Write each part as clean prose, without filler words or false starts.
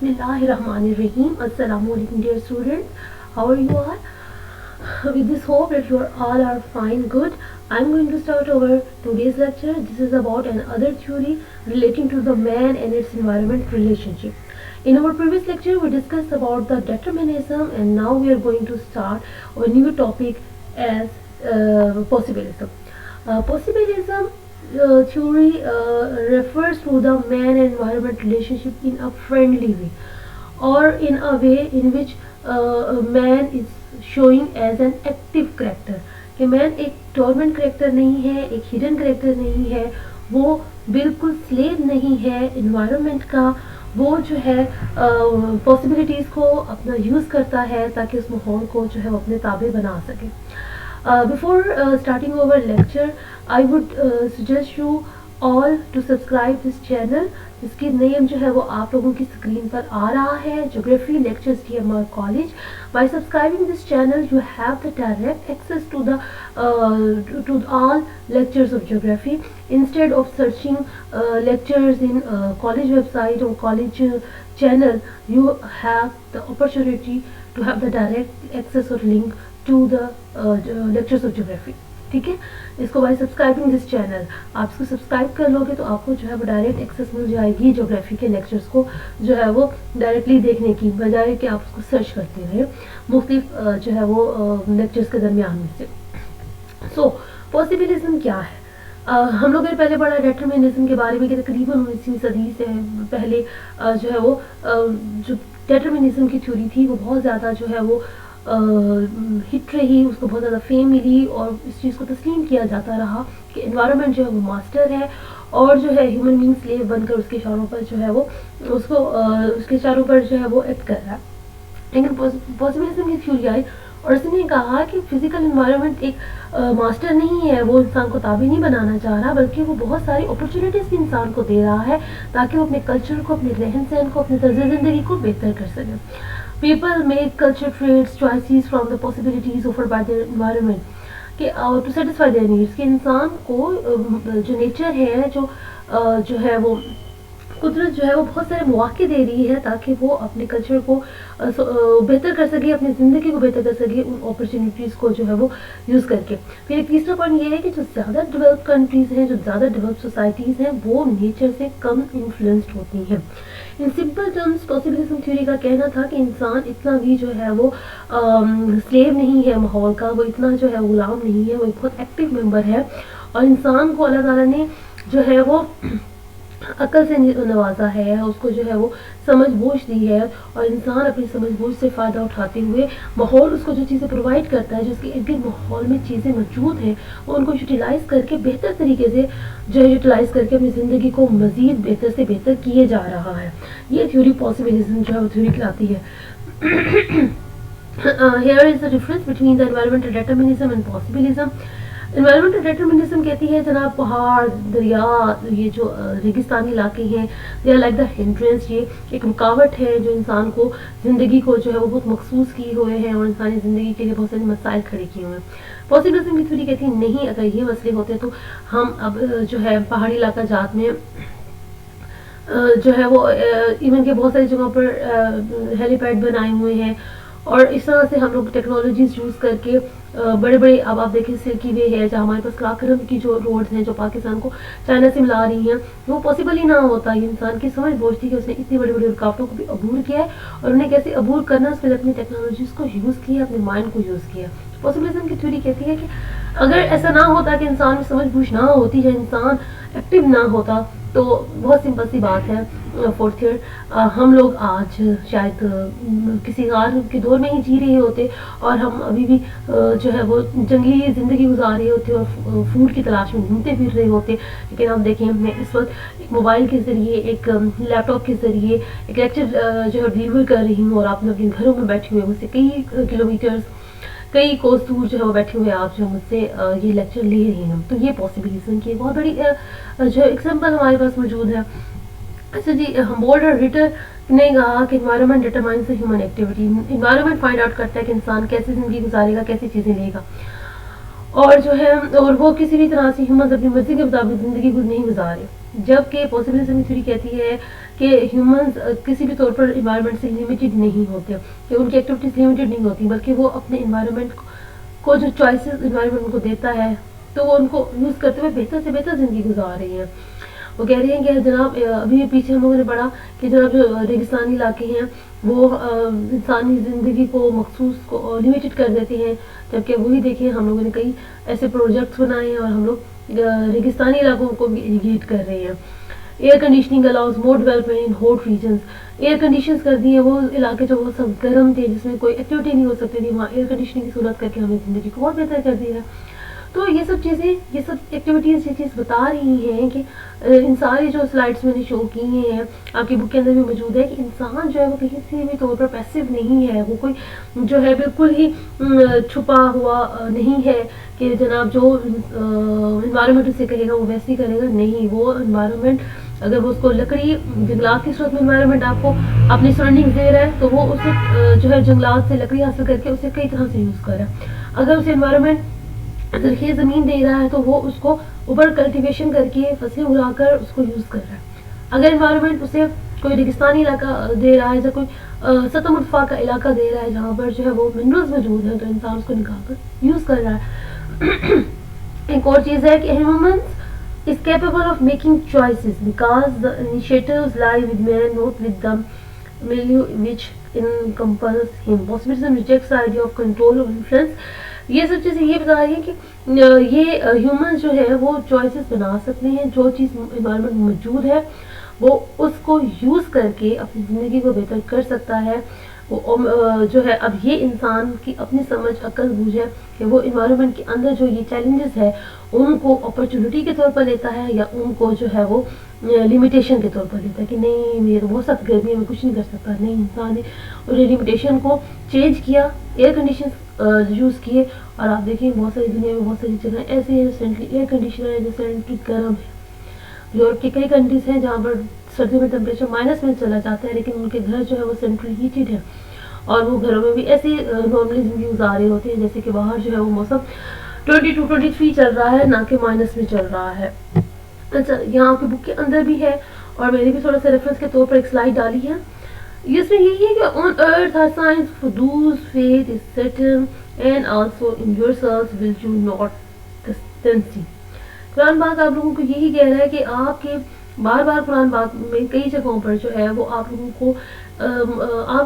Bismillahirrahmanirrahim. Assalamu alaikum dear students. How are you all? With this hope that you all are fine, good. I'm going to start our today's lecture. This is about another theory relating to the man and its environment relationship. In our previous lecture, we discussed about the determinism, and now we are going to start a new topic as possibilism. Possibilism theory refers to the man and environment relationship in a friendly way, or in a way in which man is showing as an active character. کہ مین ایک dormant character نہیں ہے, ایک hidden character نہیں ہے, وہ بالکل sleeve نہیں ہے انوائرمنٹ کا, وہ جو ہے پاسبلٹیز کو اپنا یوز کرتا ہے تاکہ اس ماحول کو جو ہے وہ اپنے تابع بنا سکے. Before starting our lecture, I would suggest you all to subscribe this channel. اس کی نیم جو ہے وہ آپ لوگوں کی اسکرین پر آ رہا ہے, geography lectures TMR college. By subscribing this channel, you have the direct access to all lectures of geography. Instead of searching lectures in college website or college channel, you have the opportunity to have the direct access or link to the lectures of geography. ٹھیک ہے, اس کو by subscribing this channel, آپ اس کو subscribe کر لو گے تو آپ کو جو ہے وہ ڈائریکٹ ایکسیس مل جائے گی جیوگرافی کے لیکچرز کو جو ہے وہ ڈائریکٹلی دیکھنے کی بجائے کہ آپ اس کو سرچ کرتے رہیں مختلف جو ہے وہ لیکچرز کے درمیان میں سے. سو پاسبلزم کیا ہے؟ ہم لوگوں نے پہلے پڑھا ڈیٹرمنزم کے بارے میں کہ تقریباً 19ویں صدی سے پہلے جو ہے وہ جو ڈیٹرمنزم کی تھیوری تھی وہ بہت زیادہ جو ہے وہ ہٹ رہی, اس کو بہت زیادہ فیم ملی اور اس چیز کو تسلیم کیا جاتا رہا کہ انوائرمنٹ جو ہے وہ ماسٹر ہے اور جو ہے ہیومن بینگ سلیو بن کر اس کے اشاروں پر جو ہے وہ اس کے اشاروں پر جو ہے وہ ایکٹ کر رہا ہے. لیکن پاسبلزم کی تھیوری آئی اور اس نے کہا کہ فزیکل انوائرمنٹ ایک ماسٹر نہیں ہے, وہ انسان کو تابع نہیں بنانا چاہ رہا بلکہ وہ بہت ساری اپرچونیٹیز بھی انسان کو دے رہا ہے تاکہ وہ اپنے کلچر کو, اپنے رہن سہن کو, اپنے طرز زندگی کو بہتر کر سکے. People make culture traits, choices from the possibilities offered by their environment. کہ to satisfy their needs, کہ انسان کو جو نیچر ہے جو ہے وہ قدرت جو ہے وہ بہت سارے مواقع دے رہی ہے تاکہ وہ اپنے کلچر کو بہتر کر سکے, اپنی زندگی کو بہتر کر سکے ان اپرچونیٹیز کو جو ہے وہ یوز کر کے. پھر ایک تیسرا پوائنٹ یہ ہے کہ جو زیادہ ڈیولپ کنٹریز ہیں, جو زیادہ ڈیولپ سوسائٹیز ہیں, وہ نیچر سے کم انفلوئنسڈ ہوتی ہیں. ان سمپل ٹرمز پاسبلزم تھیوری کا کہنا تھا کہ انسان اتنا بھی جو ہے وہ سلیو نہیں ہے ماحول کا, وہ اتنا جو ہے غلام نہیں ہے, وہ ایک بہت ایکٹیو ممبر ہے اور انسان کو اللہ تعالیٰ نے جو ہے وہ عقل سے نوازا ہے, اس کو جو ہے وہ سمجھ بوجھ دی ہے اور انسان اپنی سمجھ بوجھ سے فائدہ اٹھاتے ہوئے ماحول اس کو جو چیزیں پرووائڈ کرتا ہے, جو اس کے ارد گرد ماحول میں چیزیں موجود ہیں وہ ان کو یوٹیلائز کر کے بہتر طریقے سے جو ہے یوٹیلائز کر کے اپنی زندگی کو مزید بہتر سے بہتر کیے جا رہا ہے. یہ تھیوری پاسبلزم جو ہے وہ تھیوری کہلاتی ہے. Here is the difference between the environmental determinism and possibilism. Environmental determinism کہتی ہے جناب پہاڑ, دریا, یہ جو ریگستانی علاقے ہیں, they are like the hindrance, یہ ایک رکاوٹ ہے جو انسان کو زندگی کو جو ہے وہ بہت مخصوص کیے ہوئے ہیں اور انسانی زندگی کے لیے بہت سارے مسائل کھڑے کیے ہوئے ہیں. پاسبلزم کی تھیوری کہتی ہے نہیں, اگر یہ مسئلے ہوتے تو ہم اب جو ہے پہاڑی علاقہ جات میں جو ہے وہ ایون کہ بہت ساری جگہوں پر ہیلی پیڈ بنائے ہوئے ہیں اور اس طرح سے ہم لوگ ٹیکنالوجیز یوز کر کے بڑے بڑے, اب آپ دیکھیں سلکی وے ہے جہاں ہمارے پاس کراکرم کی جو روڈز ہیں جو پاکستان کو چائنا سے ملا رہی ہیں, وہ پاسبل ہی نہ ہوتا. یہ انسان کی سمجھ بوجھ تھی کہ اس نے اتنی بڑی بڑی رکاوٹوں کو بھی عبور کیا ہے اور انہیں کیسے عبور کرنا, اس پہ اپنی ٹیکنالوجیز کو یوز کیا, اپنے مائنڈ کو یوز کیا. پاسبلزم کی تھیوری کہتی ہے کہ اگر ایسا نہ ہوتا کہ انسان میں سمجھ بوجھ نہ ہوتی ہے, انسان ایکٹیو نہ ہوتا, تو بہت سمپل سی بات ہے فورتھ ایئر ہم لوگ آج شاید کسی غار کے دور میں ہی جی رہے ہوتے اور ہم ابھی بھی جو ہے وہ جنگلی زندگی گزار رہے ہوتے اور فوڈ کی تلاش میں گھومتے پھر رہے ہوتے. لیکن ہم دیکھیں میں اس وقت موبائل کے ذریعے, ایک لیپ ٹاپ کے ذریعے ایک لیکچر جو ہے ڈیلیور کر رہی ہوں اور آپ اپنے گھروں میں بیٹھے ہوئے مجھ سے کئی کلومیٹرز, کئی کوس دور جو ہے وہ بیٹھے ہوئے آپ جو مجھ سے یہ لیکچر لے رہے ہیں. تو یہ پاسبلزم کی بہت بڑی جو ایگزامپل ہمارے پاس موجود ہے. اچھا جی, بولڈر ریٹر نے کہا کہ environment determines the human activity. Environment find out کرتا ہے کہ انسان کیسے زندگی گزارے گا, کیسی چیزیں لے گا, اور جو ہے اور وہ کسی بھی طرح سے ہیومنز اپنی مرضی کے مطابق زندگی نہیں گزارے. جبکہ پاسبلزم تھیوری کہتی ہے کہ ہیومنز کسی بھی طور پر انوائرمنٹ سے لمیٹڈ نہیں ہوتے، کہ ان کی ایکٹیویٹیز لمیٹڈ نہیں ہوتی، بلکہ وہ اپنے انوائرمنٹ کو جو چوائسیز انوائرمنٹ کو دیتا ہے تو وہ ان کو یوز کرتے ہوئے بہتر سے بہتر زندگی گزار رہی ہیں. وہ کہہ رہی ہیں کہ جناب ابھی پیچھے ہم لوگوں نے پڑھا کہ جناب جو ریگستانی علاقے ہیں وہ انسانی زندگی کو مخصوص کو لمیٹڈ کر دیتے ہیں، جبکہ وہی دیکھیں ہم لوگوں نے کئی ایسے پروجیکٹس بنائے ہیں اور ہم لوگ ریگستانی علاقوں کو بھی ایریگیٹ کر رہے ہیں. Air conditioning allows more development in hot regions. Air conditions کر دی ہیں وہ علاقے جو بہت سب گرم تھے، جس میں کوئی ایکٹیویٹی نہیں ہو سکتی تھی، وہاں ایئر کنڈیشننگ کی صورت کر کے ہمیں زندگی کو بہت بہتر کر دیا ہے. تو یہ سب چیزیں، یہ سب ایکٹیویٹیز یہ چیز بتا رہی ہیں کہ ان ساری جو سلائڈس میں نے شو کی ہیں آپ کی بک کے اندر بھی موجود ہے کہ انسان جو ہے وہ کسی بھی طور پر پیسو نہیں ہے، وہ کوئی جو ہے بالکل ہی چھپا ہوا نہیں ہے کہ جناب جو انوائرمنٹ اسے کہے گا وہ ویسے ہی کرے گا. نہیں، وہ انوائرمنٹ اگر وہ اس کو لکڑی جنگلات کی صورت میں انوائرمنٹ آپ کو اپنی سراؤنڈنگ دے رہا ہے تو وہ اسے جو ہے جنگلات سے لکڑی حاصل کر کے اسے کئی طرح سے یوز کر رہا ہے. اگر اسے انوائرمنٹ زرخیز زمین دے رہا ہے تو وہ اس کو اوپر کلٹیویشن کر کے فصلیں اگا کر اس کو یوز کر رہا ہے. اگر انوائرمنٹ اسے کوئی ریگستانی علاقہ دے رہا ہے یا کوئی ستم مرتفع کا علاقہ دے رہا ہے جہاں پر جو ہے وہ منرلز موجود ہیں تو انسان اس کو نکال کر یوز کر رہا ہے. ایک اور چیز ہے کہ humans is capable of making choices because the initiatives lie with man, not with the milieu which encompasses him. Positivism rejects the idea of control or influence. یہ سب چیزیں یہ بتا رہی ہیں کہ یہ ہیومنز جو ہے وہ چوائسیز بنا سکتے ہیں، جو چیز انوائرمنٹ میں موجود ہے وہ اس کو یوز کر کے اپنی زندگی کو بہتر کر سکتا ہے. وہ جو ہے اب یہ انسان کی اپنی سمجھ عقل بوجھ ہے کہ وہ انوائرمنٹ کے اندر جو یہ چیلنجز ہے ان کو اپرچونٹی کے طور پر لیتا ہے یا ان کو جو ہے وہ لمیٹیشن کے طور پر لیتا ہے کہ نہیں یہ تو بہت سخت گرمی ہے میں کچھ نہیں کر سکتا. نہیں، انسان نے اور لمیٹیشن کو چینج کیا، ایئر کنڈیشن یوز کیے. اور آپ دیکھیں بہت ساری دنیا میں بہت ساری جگہیں ایسے ہیں ریسنٹلی ایئر کنڈیشنر ہے جو سینٹری گرم ہے. یورپ کی کئی کنٹریز ہیں جہاں پر سردیوں میں ٹیمپریچر مائنس میں چلا جاتا ہے لیکن ان کے گھر جو ہے وہ سینٹرل ہیٹڈ ہے اور وہ گھروں میں بھی ایسی نارملی زندگی گزار رہے ہوتے ہیں جیسے کہ باہر جو ہے وہ موسم 22-23 چل رہا ہے، نہ کہ مائنس میں چل رہا ہے. اچھا، یہاں کی بک کے اندر بھی ہے اور میں نے بھی تھوڑا سا ریفرنس کے طور پر ایک سلائڈ ڈالی ہے. اس میں یہی ہے کہ on earth are signs for whose fate is certain and also in yourselves will you not see. قرآن پاک آپ لوگوں کو یہی کہہ رہا ہے کہ آپ کے بار بار قرآن پاک میں کئی جگہوں پر جو ہے وہ آپ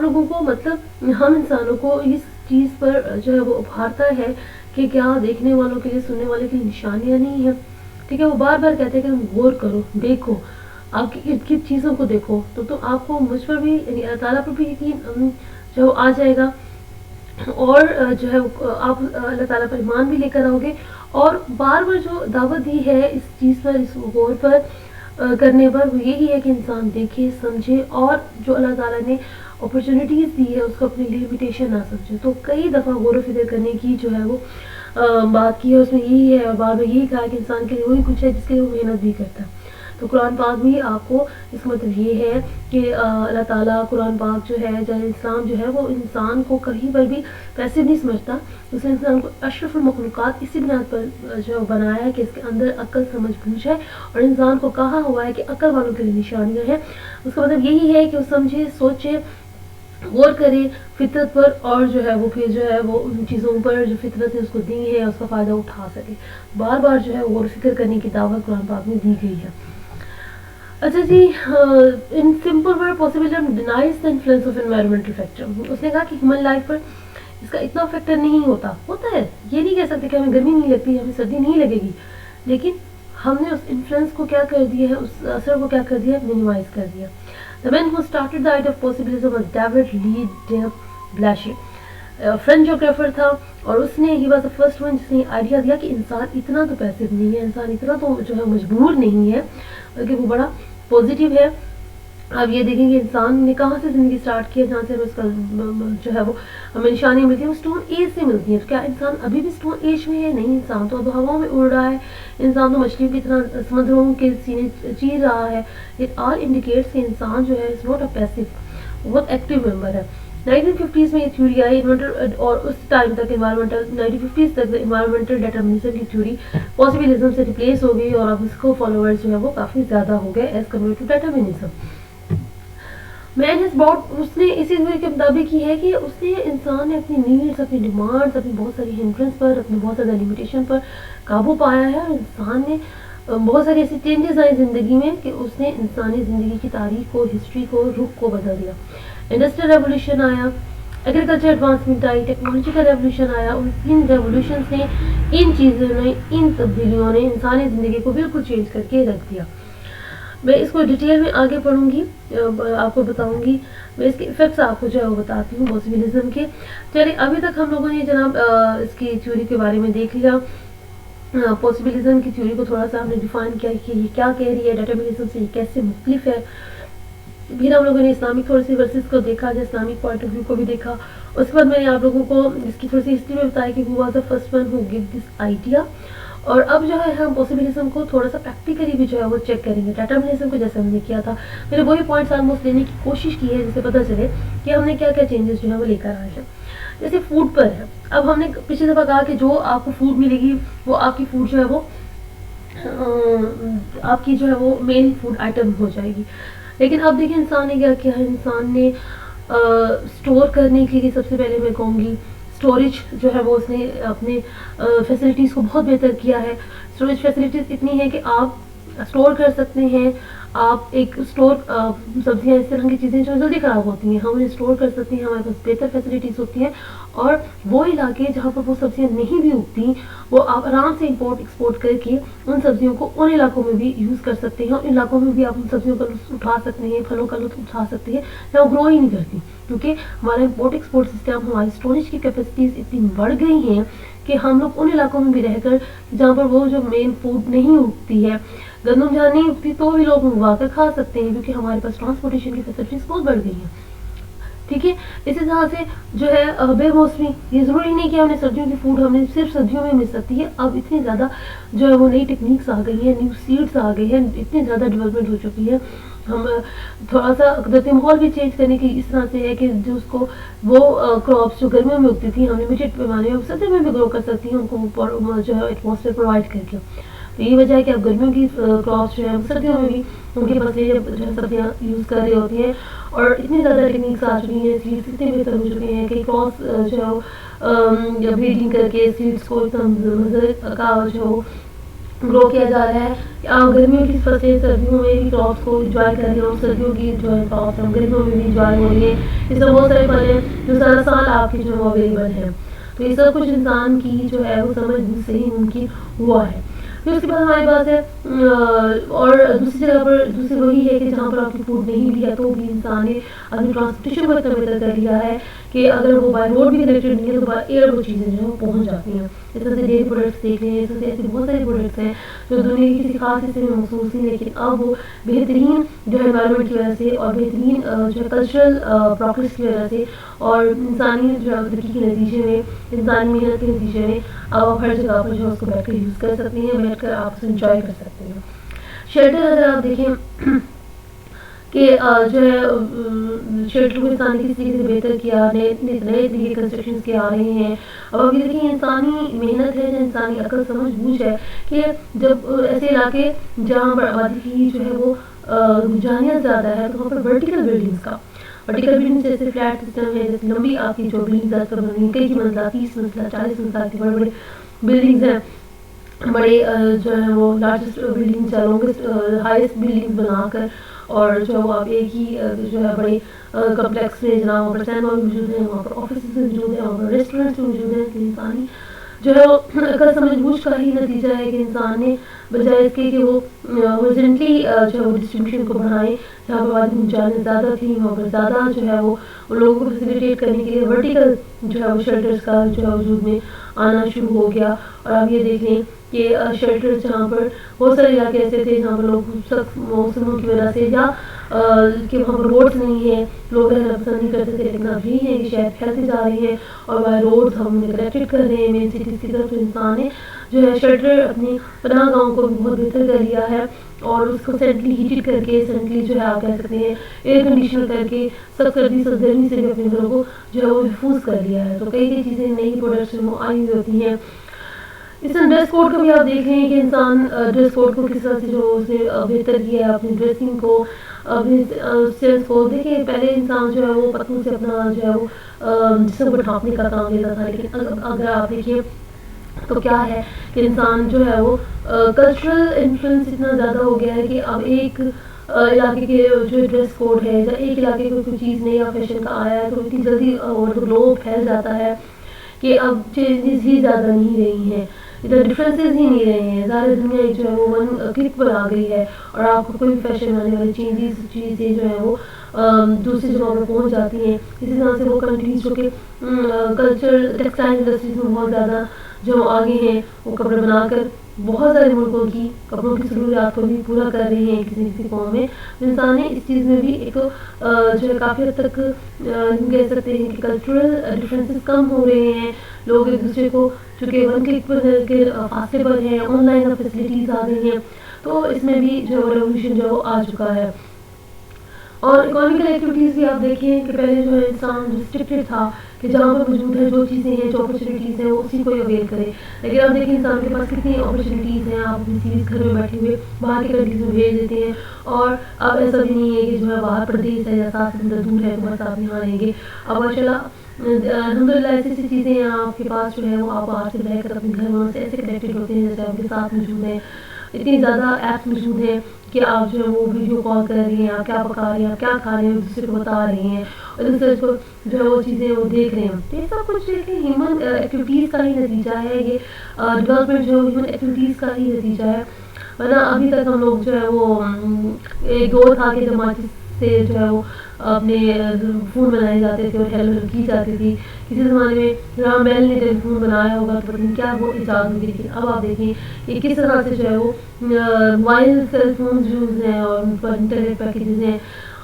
لوگوں کو مطلب ہم انسانوں کو اس چیز پر جو ہے وہ ابھارتا ہے کہ کیا دیکھنے والوں کے لیے سننے والے کے لیے نشانیاں نہیں ہیں. ٹھیک ہے، وہ بار بار کہتے ہیں کہ تم غور کرو، دیکھو، آپ کی ارد گرد چیزوں کو دیکھو تو آپ کو مجھ پر بھی یعنی اللہ تعالیٰ پر بھی یقین جو آ جائے گا اور جو ہے آپ اللہ تعالیٰ پر ایمان بھی لے کر آؤ گے. اور بار بار جو دعوت دی ہے اس چیز پر، اس غور پر کرنے پر، وہ یہی ہے کہ انسان دیکھے، سمجھے اور جو اللہ تعالیٰ نے اپرچونیٹیز دی ہے اس کو اپنی لیمیٹیشن نہ سمجھے. تو کئی دفعہ غور و فکر کرنے کی جو ہے وہ بات کی ہے، اس میں یہی ہے اور بار بار یہی کہا ہے کہ انسان کے لیے وہی کچھ ہے جس کے لیے وہ محنت بھی کرتا ہے. تو قرآن پاک بھی آپ کو اس کا مطلب یہ ہے کہ اللہ تعالیٰ قرآن پاک جو ہے جیسے اسلام جو ہے وہ انسان کو کہیں پر بھی پیسے نہیں سمجھتا. اس نے انسان کو اشرف المخلوقات اسی بنیاد پر جو بنایا ہے کہ اس کے اندر عقل سمجھ بوجھ ہے اور انسان کو کہا ہوا ہے کہ عقل والوں کے لیے نشانیاں ہیں. اس کا مطلب یہی ہے کہ وہ سمجھے، سوچے، غور کرے فطرت پر اور جو ہے وہ پھر جو ہے وہ ان چیزوں پر جو فطرت نے اس کو دی ہے اس کا فائدہ اٹھا سکے. بار بار جو ہے غور و فکر کرنے کی دعوت قرآن پاک میں دی گئی ہے. اچھا جی، in simple word possibilism denies the influence of environmental factor. اس نے کہا کہ ہیومن لائف پر اس کا اتنا فیکٹر نہیں ہوتا ہے. یہ نہیں کہہ سکتے کہ ہمیں گرمی نہیں لگتی، ہمیں سردی نہیں لگے گی، لیکن ہم نے اس انفلوئنس کو کیا کر دیا ہے، اس اثر کو کیا کر دیا ہے، مینیمائز کر دیا. The man who started the idea of possibilism was David Lee de Blasche. French geographer تھا اور اس نے he was the first one جس نے آئیڈیا دیا کہ انسان اتنا تو پیسو نہیں ہے، انسان اتنا تو جو ہے مجبور نہیں ہے، بلکہ وہ بڑا پازیٹیو ہے. اب یہ دیکھیں کہ انسان نے کہاں سے زندگی سٹارٹ کی ہے، جہاں سے ہمیں اس کا جو ہے وہ ہمیں نشانیاں ملتی ہیں وہ اسٹون ایج سے ملتی ہیں. تو کیا انسان ابھی بھی اسٹون ایج میں ہے؟ نہیں، انسان تو اب ہواؤں میں اڑ رہا ہے، انسان تو مچھلیوں کی طرح سمندروں کے سینے چیر رہا ہے. اٹ آل انڈیکیٹس کہ انسان جو ہے از ناٹ اے پیسو، بہت ایکٹیو ممبر ہے. 1950s میں یہ تھیوری آئی اور اس ٹائم تک انوائرمنٹل 1950s تک انوائرمنٹل ڈیٹرمنزم کی تھیوری پاسبلزم سے ریپلیس ہو گئی اور اب اس کو فالوورز جو ہے وہ کافی زیادہ ہو گئے as compare to determinism. Man has brought اس نے اسی تھیوری کے مطابق یہ ہے کہ اس نے انسان نے اپنی نیڈس اپنی ڈیمانڈس اپنی بہت ساری ہنڈرنس پر اپنی بہت زیادہ لمیٹیشن پر قابو پایا ہے اور انسان نے بہت ساری ایسی چینجز آئے زندگی میں کہ اس نے انسانی زندگی کی تاریخ کو ہسٹری کو رخ کو بدل دیا. انڈسٹریل ریولیوشن آیا, ایگریکلچر ایڈوانسمنٹ آئی, ٹیکنالوجیکل ریولیوشن آیا اور ان ریولیوشنس نے ان چیزوں نے ان تبدیلیوں نے انسانی زندگی کو بالکل چینج کر کے رکھ دیا. میں اس کو ڈیٹیل میں آگے پڑھوں گی, آپ کو بتاؤں گی, میں اس کے افیکٹس آپ کو جو ہے وہ بتاتی ہوں پاسبلزم کے. چلیے ابھی تک ہم لوگوں نے جناب اس کی تھیوری کے بارے میں دیکھ لیا. پاسبلزم کی تھیوری کو تھوڑا سا ہم نے ڈیفائن کیا کہ یہ کیا کہہ رہی ہے, ڈیٹرمنزم سے یہ کیسے مختلف ہے. پھر ہم لوگوں نے اسلامک تھوڑی سی ورسز کو دیکھا, جو اسلامک پوائنٹ آف ویو کو بھی دیکھا. اس کے بعد میں نے آپ لوگوں کو اس کی تھوڑی سی ہسٹری میں بتایا کہ who was the first one who gave this idea. اور اب جو ہے ہم پاسبلزم کو تھوڑا سا پریکٹیکلی بھی جو ہے وہ چیک کریں گے. ڈیٹرمنزم کو جیسے ہم نے کیا تھا پھر وہی پوائنٹس آلموسٹ لینے کی کوشش کی ہے جس سے پتہ چلے کہ ہم نے کیا کیا چینجز جو ہے وہ لے کر آئے ہیں. جیسے فوڈ پر ہے, اب ہم نے پچھلی دفعہ کہا کہ جو آپ کو فوڈ ملے گی وہ آپ کی فوڈ جو ہے وہ آپ کی جو ہے وہ مین فوڈ آئٹم ہو جائے گی. لیکن اب دیکھیں انسان نے کیا کیا ہے, انسان نے اسٹور کرنے کے لیے سب سے پہلے میں کہوں گی اسٹوریج جو ہے وہ اس نے اپنے فیسلٹیز کو بہت بہتر کیا ہے. اسٹوریج فیسلٹیز اتنی ہے کہ آپ اسٹور کر سکتے ہیں, آپ ایک اسٹور سبزیاں اس طرح کی چیزیں جو جلدی خراب ہوتی ہیں ہم انہیں اسٹور کر سکتے ہیں, ہمارے پاس بہتر فیسلٹیز ہوتی ہیں. اور وہ علاقے جہاں پر وہ سبزیاں نہیں بھی اگتی وہ آپ آرام سے امپورٹ ایکسپورٹ کر کے ان سبزیوں کو ان علاقوں میں بھی یوز کر سکتے ہیں, اور ان علاقوں میں بھی آپ ان سبزیوں کا لطف اٹھا سکتے ہیں, پھلوں کا لطف اٹھا سکتے ہیں جہاں گرو ہی نہیں کرتی, کیونکہ ہمارا امپورٹ ایکسپورٹ سسٹم ہماری اسٹوریج کی کیپیسٹیز اتنی بڑھ گئی ہیں کہ ہم لوگ ان علاقوں میں بھی رہ کر جہاں پر وہ جو مین فوڈ نہیں اگتی ہے, گندم جہاں نہیں اگتی تو بھی لوگ منگوا کر کھا سکتے ہیں کیونکہ ہمارے پاس ٹرانسپورٹیشن کی فیسلٹیز بہت بڑھ گئی ہیں. ٹھیک ہے, اسی طرح سے جو ہے بے موسمی, یہ ضروری نہیں کہ ہم نے سردیوں کی فوڈ ہمیں صرف سردیوں میں مل سکتی ہے. اب اتنی زیادہ جو ہے وہ نئی ٹیکنیکس آ گئی ہیں, نیو سیڈس آ گئی ہیں, اتنی زیادہ ڈیولپمنٹ ہو چکی ہے. ہم تھوڑا سا قدرتی ماحول بھی چینج کرنے کی اس طرح سے ہے کہ جو اس کو وہ کراپس جو گرمیوں میں اگتی تھی ہم لمیٹڈ پیمانے میں سردیوں میں بھی گرو کر سکتی ہیں ان کو جو ہے ایٹماسفیئر پرووائڈ کر کے. تو یہ وجہ ہے کہ اب گرمیوں کی کراپس جو ہے سردیوں میں بھی ان کی فصلیں جو ہے سبزیاں یوز کر رہی ہوتی ہیں, اور اتنی زیادہ ٹیکنیکس آ چکی ہیں, سیڈس اتنے بہتر ہو چکے ہیں کہ کراس جو ہے بریڈنگ کر کے سیڈس کو اتنا کا جو گرو کیا جا رہا ہے کہ آپ گرمیوں کی فصلیں سردیوں میں بھی کراپس کو انجوائے کر رہے ہیں, اور سردیوں کی جو ہے کراپس گرمیوں میں بھی انجوائے ہو رہی ہے. اس میں بہت سارے پھل ہیں جو سارا سال آپ کی جو ہے اویلیبل ہیں. تو یہ سب کچھ انسان کی جو ہے وہ سمجھ سے ہی ممکن ہوا ہے. پھر اس کے بعد ہمارے پاس ہے اور دوسری جگہ پر دوسری وہی ہے کہ جہاں پر آپ کی فوڈ نہیں بھی ہے تو بھی انسان نے اپنی ٹرانسپورٹیشن کو اتنا بہتر کر لیا ہے کہ اگر وہ بائی روڈ بھی کنیکٹڈ نہیں ہے تو بائی ایئر وہ چیزیں جو ہے وہ پہنچ جاتی ہیں. اس طرح سے ڈیری پروڈکٹس دیکھ لیں, اس طرح سے ایسے بہت سارے پروڈکٹس ہیں جو دنیا کی کسی خاص حصے میں مخصوص نہیں, لیکن اب وہ بہترین جو ہے انوائرمنٹ کی وجہ سے اور بہترین جو ہے کلچرل پروگریس کی وجہ سے اور انسانی جو ہے ترقی کے نتیجے میں, انسانی محنت کے نتیجے میں اب آپ ہر جگہ پر جو ہے اس کو بیٹھ کر یوز کر سکتے ہیں, بیٹھ کر آپ اسے انجوائے کر سکتے ہیں. شیلٹر اگر آپ دیکھیں کہ جو ہے شیلٹر کو انسان نے کس طریقے سے بہتر کیا, نئے طریقے کنسٹرکشن کے آ رہے ہیں. اب آپ یہ دیکھیں انسانی محنت ہے, انسانی عقل سمجھ بوجھ ہے کہ جب ایسے علاقے جہاں پر آبادی کی جو ہے وہ رجحانیت زیادہ ہے تو وہاں پر ورٹیکل بلڈنگس کا ورٹیکل بلڈنگ جیسے فلیٹ سسٹم ہے, جیسے لمبی آپ کی جو بلڈنگز آج کل بن رہی ہیں کئی منزلہ 30 منزلہ 40 منزلہ کی بڑے بڑے بلڈنگز ہیں, بڑے جو ہے وہ largest building longest highest building بنا کر, اور جو آپ ایک ہی جو ہے بڑے کمپلیکس میں جناب وہاں پر سینما بھی موجود ہیں, وہاں پر آفیسز بھی موجود ہیں, وہاں پر ریسٹورینٹس بھی موجود ہیں. انسانی جو ہے وہ عقل سمجھ بوجھ کا ہی نتیجہ ہے کہ انسان نے بجائے اس کے کہ وہ ہورزنٹلی جو ہے وہ ڈسٹریبیوشن کو بڑھائیں, جہاں پر آدمی جانیں زیادہ تھیں وہاں پر زیادہ جو ہے وہ لوگوں کو فیسیلیٹیٹ کرنے کے لیے ورٹیکل جو ہے وہ شیلٹرز کا جو ہے وجود میں آنا شروع ہو گیا. اور آپ یہ دیکھ لیں کہ شیلٹرز جہاں پر بہت سارے علاقے ایسے تھے جہاں پر لوگ سخت موسموں کی وجہ سے یا کہ وہاں پر روڈس نہیں ہیں, لوگ رہنا پسند نہیں کرتے تھے, لیکن اب یہ ہے کہ شہر پھیلتے جا رہے ہیں اور بائی روڈس ہم انہیں کنیکٹڈ کر رہے ہیں مین سٹیز کی طرف. تو انسان نے جو ہے شیلٹر اپنی پناہ گاہوں کو بھی بہت بہتر کر لیا ہے، اور اس کو سینٹرلی ہیٹڈ کر کے، سینٹرلی جو ہے آپ کہہ سکتے ہیں ایئر کنڈیشن کر کے، سخت سردی سے گرمی سے بھی اپنے گھروں کو جو ہے وہ محفوظ کر لیا ہے. تو کئی چیزیں نئی پروڈکٹس وہ آئی ہوئی ہوتی ہیں. اس میں ڈریس کوڈ کو بھی آپ دیکھ رہے ہیں کہ انسان ڈریس کوڈ کو کس طرح سے جو اس نے بہتر کیا ہے، اپنی ڈریسنگ کو، اپنی سیلس کو. دیکھیے پہلے انسان جو ہے وہ پتلوں سے اپنا جو ہے وہ جسم کو ڈھانپنے کا کام لیتا تھا، لیکن اگر آپ دیکھیے تو کیا ہے کہ انسان جو ہے وہ کلچرل انفلوئنس اتنا زیادہ ہو گیا ہے کہ اب ایک علاقے کے جو ڈریس کوڈ ہے، یا ایک علاقے کو کوئی چیز نیا فیشن کا آیا ہے تو اتنی جلدی اوور دا گلوب پھیل جاتا ہے کہ اب چینجز ہی زیادہ نہیں رہی ہیں، ادھر ڈفرینسز ہی نہیں رہے ہیں. ساری دنیا جو ہے وہ ون کلک پر آ گئی ہے، اور آپ کو کوئی فیشن آنے والی چیزیں جو ہے وہ دوسری جگہوں پر پہنچ جاتی ہیں. اسی طرح سے وہ کنٹریز جو کہ کلچر ٹیکسٹائل انڈسٹریز میں بہت زیادہ جو آگے ہیں، وہ کپڑے بنا کر بہت سارے ملکوں کی کپڑوں کی ضروریات کو بھی پورا کر رہے ہیں کسی کسی قوم میں. انسان نے اس چیز میں بھی ایک جو ہے کافی حد تک کہہ سکتے ہیں کہ کلچرل ڈفرینسز کم ہو رہے ہیں. لوگ ایک دوسرے کو چونکہ ون کلک پر کے فاصلے پر ہیں، آن لائن فیسلٹیز آ گئی ہیں، تو اس میں بھی جو ریولیوشن جو آ چکا ہے. اور اکنامیکل ایکٹیویٹیز بھی آپ دیکھیں کہ پہلے جو ہے انسان ریسٹرکٹیڈ تھا کہ جہاں پر موجود ہے جو چیزیں ہیں، جو اپرچونیٹیز ہیں، وہ اسی کو اویل کرے. لیکن اب دیکھیں انسان کے پاس کتنی اپرچونیٹیز ہیں، آپ اپنی سیریز گھر میں بیٹھے ہوئے باہر کی کنٹریز میں بھیج دیتے ہیں. اور اب ایسا بھی نہیں ہے کہ جو ہے باہر پردیش ہے یا 7 کلومیٹر دور ہے تو بس آپ یہاں رہیں گے. اب ماشاء اللہ الحمدللہ ایسی چیزیں ہیں آپ کے پاس جو ہے وہ آپ باہر سے رہ کر اپنے گھر میں سے ایسے کنیکٹڈ ہوتے ہیں جیسے آپ کے ساتھ موجود ہیں. اتنی زیادہ ایپس موجود ہیں کہ آپ جو ہے وہ ویڈیو کال کر رہے ہیں، آپ کیا پکا رہے ہیں، آپ کیا کھا رہے ہیں، دوسرے کو بتا رہے ہیں، اور دوسرے کو جو ہے وہ چیزیں وہ دیکھ رہے ہیں. تو یہ سب کچھ دیکھیں ہیومن ایکٹیویٹیز کا ہی نتیجہ ہے، یہ ڈیولپمنٹ جو ہیومن ایکٹیویٹیز کا ہی نتیجہ ہے. ورنہ ابھی تک ہم لوگ جو ہے وہ ایک دور تھا کہ جب ماچس سے جو ہے وہ اپنے فون بنائے جاتے تھے اور ہیلو کی جاتی تھی. کسی زمانے میں رام بیل نے ٹیلی فون بنایا ہوگا تو پتہ نہیں کیا وہ ایجاد ہوگی. لیکن اب آپ دیکھیں کہ کس طرح سے جو ہے وہ موبائل سیل فونز یوز ہیں اور ان پر انٹرنیٹ پیکیجز ہیں،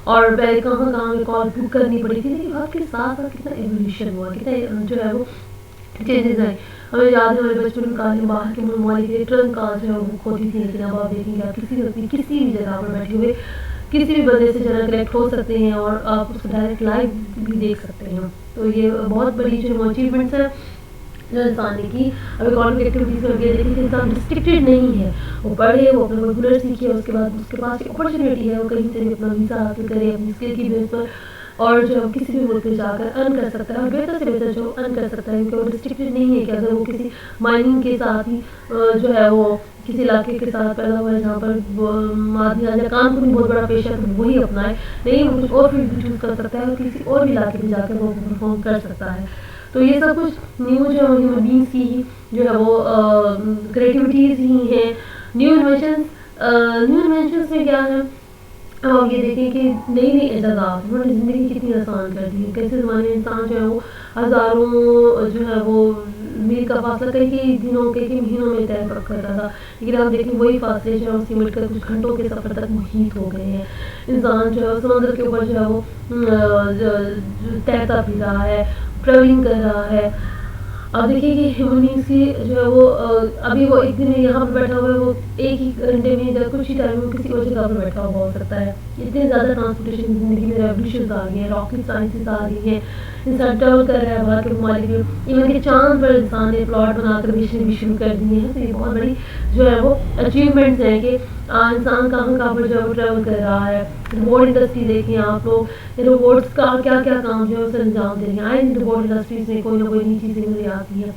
اور پہلے کہاں میں کال بک کرنی پڑی تھی. لیکن وقت کے ساتھ ساتھ کتنا ایولیوشن ہوا، کتنا جو ہے وہ چینجز آئے. ہمیں یاد ہے ہمارے بچپن کا باہر کے ممالک کے ٹرن کال جو ہے وہ بک ہوتی تھی. لیکن اب آپ دیکھیں گے آپ کسی بھی جگہ پر بیٹھے ہوئے کسی بھی بندے سے جنرل کنیکٹ ہو سکتے ہیں، اور آپ اس کو ڈائریکٹ لائیو بھی دیکھ سکتے ہیں. تو یہ بہت بڑی جو اچیومنٹس ہیں جو انسان نے کی. اب اکانومک ایکٹیویٹیز میں یہ دیکھیں کہ انسان ریسٹرکٹیڈ نہیں ہے، وہ پڑھے، وہ اپنا ہنر سیکھے، اس کے بعد اس کے پاس ایک اپرچونیٹی ہے، وہ کہیں سے بھی اپنا ویزا حاصل کرے اپنی اسکل کی بیس پر، اور جو کسی بھی ملک میں جا کر ارن کر سکتا ہے، اور بہتر سے بہتر جو ارن کر سکتا ہے. کیونکہ وہ ریسٹرکٹیڈ نہیں ہے کہ اگر وہ کسی مائننگ کے ساتھ ہی جو ہے وہ کسی علاقے کے ساتھ پیدا ہوا ہے جہاں پر معدنیات یا کام کو بھی بہت بڑا پیشہ تو وہی اپنائے. نہیں، وہ کچھ اور فیلڈ بھی چوز کر سکتا ہے اور کسی اور بھی علاقے میں جا کر وہ پرفارم کر سکتا ہے. تو یہ سب کچھ نیو جو ہیومن بینگس کی جو ہے وہ کریٹیوٹیز ہی ہیں. نیو انوینشنس میں کیا ہے، اب آپ یہ دیکھیں کہ نئی ایجادات انہوں نے زندگی کتنی آسان کر دی ہے. کیسے زمانے میں انسان جو ہے وہ ہزاروں جو ہے وہ میل کا فاصلہ کئی دنوں کئی مہینوں میں طے کرتا تھا، لیکن آپ دیکھیں وہی فاصلے جو ہے اس کی مل کر کچھ گھنٹوں کے سفر تک محیط ہو گئے ہیں. انسان جو ہے سمندر کے اوپر جو ہے وہ تیرتا پھر رہا ہے، ٹریولنگ کر رہا ہے. اب دیکھیے کہ ہیومن بینگس کی جو ہے وہ ابھی وہ ایک دن یہاں پہ بیٹھا ہوا ہے، وہ ایک ہی گھنٹے میں یا کچھ ہی ٹائم میں کسی اور جگہ پر بیٹھا ہوا ہو سکتا ہے. اتنے زیادہ ٹرانسپورٹیشن زندگی میں ریولیوشنز آ گئی ہیں، راکٹ سائنسز آ گئی ہیں، انسان ٹریول کر رہا ہے باہر کے ممالک میں. ایون کہ چاند پر انسان نے پلاٹ بنا کر مشن بھی شروع کر دیے ہیں. تو یہ بہت بڑی جو ہے وہ اچیومنٹس ہیں کہ انسان کہاں پر جو ہے وہ ٹریول کر رہا ہے. روبوٹ انڈسٹری دیکھیں آپ لوگ، روبوٹس کا کیا کام جو ہے اسے انجام دے رہے ہیں. آئے روبوٹ انڈسٹریز میں کوئی نہ کوئی نئی چیزیں مجھے آتی ہیں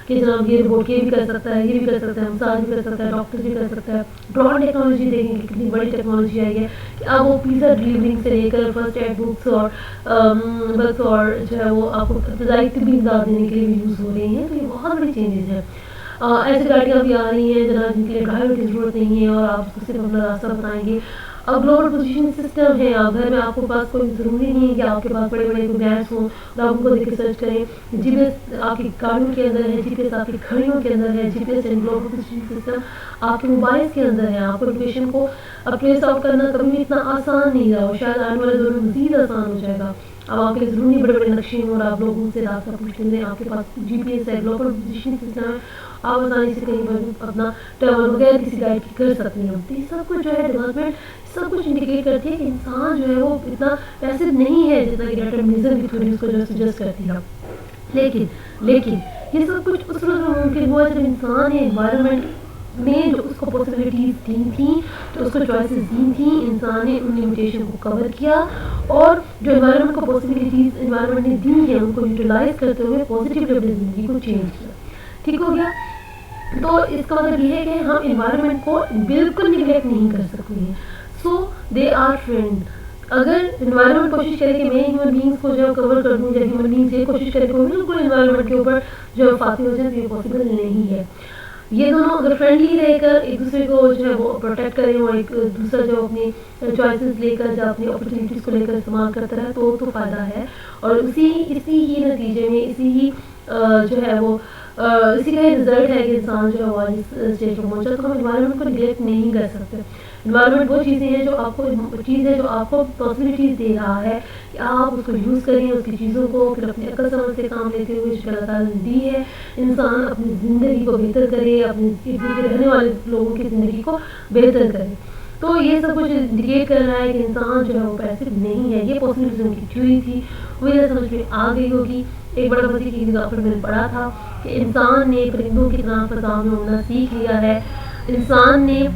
کہ جناب یہ روبوٹ یہ بھی کر سکتا ہے، یہ بھی کر سکتا ہے، مساج بھی کر سکتا ہے، ڈاکٹر بھی کر سکتا ہے. ڈرون ٹیکنالوجی دیکھیں کہ کتنی بڑی ٹیکنالوجی آئی ہے کہ اب وہ پیزا ڈلیورنگ سے لے کر فرسٹ ایڈ بکس اور جو ہے وہ آپ کو ابتدائی طبی امداد دینے کے لیے بھی یوز ہو رہی ہیں. تو یہ بہت بڑی چینجز ہیں. ایسی گاڑیاں بھی آ رہی ہیں جناب جن کے لیے ڈرائیور کی ضرورت نہیں ہے اور آپ اس کو صرف اپنا راستہ بتائیں گے. اب گلوبل پوزیشن سسٹم ہے، اب گھر میں آپ کے پاس کوئی ضروری نہیں ہے کہ آپ کے پاس بڑے بڑے برانڈس ہوں اور آپ ان کو دیکھ کے سرچ کریں. جی پی ایس آپ کی گاڑیوں کے اندر ہے، جی پی ایس آپ کی گھڑیوں کے اندر ہے، G P S and global position system آپ کے موبائل کے اندر ہے. آپ کو لوکیشن کو ٹریس آؤٹ کرنا کبھی بھی اتنا آسان نہیں رہا، شاید آنے والے دور میں مزید آسان ہو جائے گا. اب آپ کے ضرور نہیں بڑے بڑے نقشے ہیں اور آپ لوگوں سے راستہ پوچھتے ہیں، آپ کے پاس GPS ہے، گلوبل پوزیشن سسٹم ہے، آپ آسانی سے کہیں پر اپنا ٹریول بغیر کسی گائیڈ کی کر سکتے ہیں. تو یہ سب کچھ جو ہے ڈیولپمنٹ سب کچھ انڈیکیٹ کرتی ہے کہ انسان جو ہے وہ اتنا پیسو نہیں ہے جتنا کہ ڈیٹرمنزم کی تھیوری اس کو جو سجیسٹ کرتی ہے. لیکن یہ سب کچھ اس وقت ممکن ہوا جب انسان نے انوائرمنٹ نے جو اس کو پاسبلٹیز دی تھیں، جو اس کو چوائسیز دی تھیں، انسان نے ان لمیٹیشن کو کور کیا اور جو انوائرمنٹ کو پاسبلٹیز انوائرمنٹ نے دی ہیں ان کو یوٹیلائز کرتے ہوئے پازیٹیو اپنی زندگی کو چینج کیا. ٹھیک ہو گیا. تو اس کا مطلب یہ ہے کہ ہم انوائرمنٹ کو بالکل نگلیکٹ نہیں کر سکتے ہیں. سو دے آر فرینڈ. اگر انوائرمنٹ کوشش کرے کہ میں ہیومن بینگس کو جو کور کر دوں، یا ہیومن بینگس یہ کوشش کرے کہ بالکل انوائرمنٹ کے اوپر جو فاتح ہو جائے، تو یہ پاسبل نہیں ہے. یہ دونوں اگر فرینڈلی رہ کر ایک دوسرے کو جو ہے وہ پروٹیکٹ کریں اور ایک دوسرا جو اپنی چوائسیز لے کر، جو اپنی اپرچونیٹیز کو لے کر استعمال کرتا رہے تو فائدہ ہے. اور اسی ہی نتیجے میں جو ہے وہ اسی کا یہ رزلٹ ہے کہ انسان جو ہے وہ اس اسٹیج پر پہنچا. تو ہم انوائرمنٹ کو نگلیکٹ نہیں کر سکتے. انوائرمنٹ وہ چیزیں ہیں جو آپ کو پاسبلٹیز دے رہا ہے کہ آپ اس کو یوز کریں، اس کی چیزوں کو پھر اپنی عقل سمجھ سے کام لیتے ہوئے جو اللہ تعالیٰ نے دی ہے، انسان اپنی زندگی کو بہتر کرے، اپنے رہنے والے لوگوں کی زندگی کو بہتر کرے. تو یہ سب کچھ انڈیکیٹ کر رہا ہے کہ انسان جو ہے وہ پیسو نہیں ہے. یہ پاسبلٹیزم کی تھیوری تھی، مجھے سمجھ میں آ گئی ہوگی. ایک بڑا وسیع کی نگاہ پر میں نے پڑھا تھا کہ انسان نے پرندوں کی طرح فضا میں اڑنا سیکھ لیا ہے، انسان نے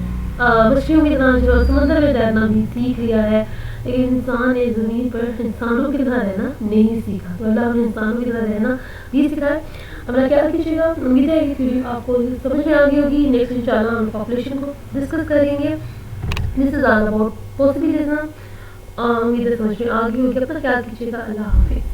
مچھلیوں کی طرح جو سمندر میں تیرنا بھی سیکھ لیا ہے، لیکن انسان نے زمین پر انسانوں کی طرح رہنا نہیں سیکھا. تو اللہ نے انسانوں کی طرح رہنا بھی سکھایا. اپنا خیال کیجیے گا. امید ہے کہ آپ کو سمجھ میں آ گئی ہوگی. نیکسٹ انشاءاللہ ہم پاپولیشن کو ڈسکس کریں گے. دس از آل اباؤٹ پاسبلٹیزم. امید ہے سمجھ میں آ گئی ہوگی. اپنا خیال کیجیے گا. اللہ حافظ.